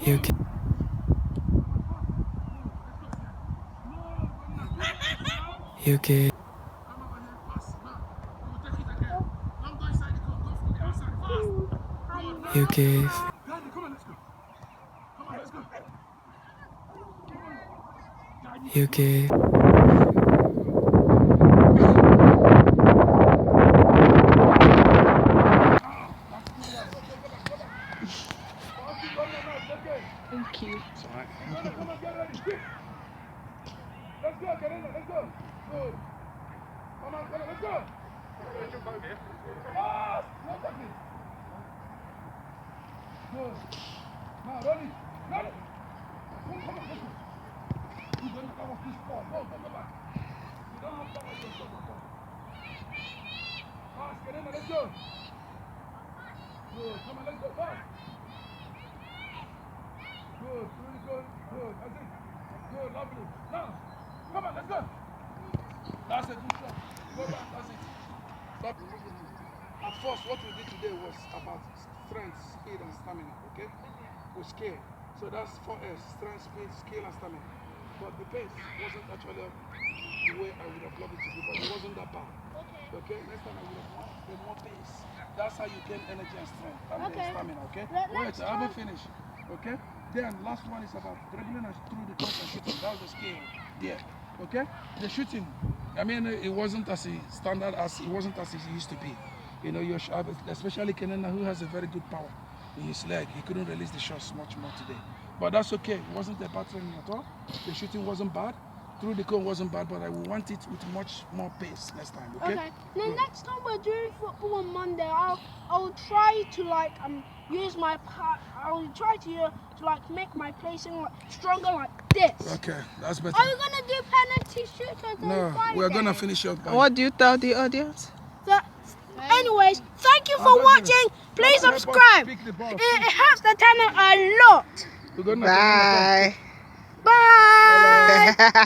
You okay? You okay? You okay? You okay? Thank you. It's alright. Let's go, get in there, let's go. Good. Come on, let's go. Fast! No talking. Good. Now, run it. Run it. Come on, let's go. You don't come off this ball. Go back. You don't have time to go. Fast, get in there, let's go. Good. Come on, let's go. Fast. Good. Really good. Good. That's it. Good. Lovely. Now, come on, let's go. That's a good shot. Go back. That's it. Stop. At first, what we did today was about strength, speed, and stamina. Okay? With scale. So that's 4S: strength, speed, skill, and stamina. But the pace wasn't actually the way I would have loved it to be, but it wasn't that bad. Okay? Next time I would have wanted more pace. That's how you gain energy and strength and stamina. Okay? Wait, I haven't finished. Okay? Then last one is about dribbling and through the court and shooting. That was the skill. Yeah. Okay? The shooting, I mean, it wasn't as standard as it used to be. You know, especially Kenena, who has a very good power in his leg. He couldn't release the shots much more today. But that's okay. It wasn't a bad training at all. The shooting wasn't bad. Through the cone wasn't bad, but I will want it with much more pace next time. Okay? Okay. Then next time we're doing football on Monday, I'll try to like use my I'll try to like make my placing like stronger like this. Okay, that's better. Are we gonna do penalty shootouts on Friday? We're gonna finish up. What do you tell the audience? Anyways, thank you for watching. Please subscribe. It helps the channel a lot. Bye. Bye.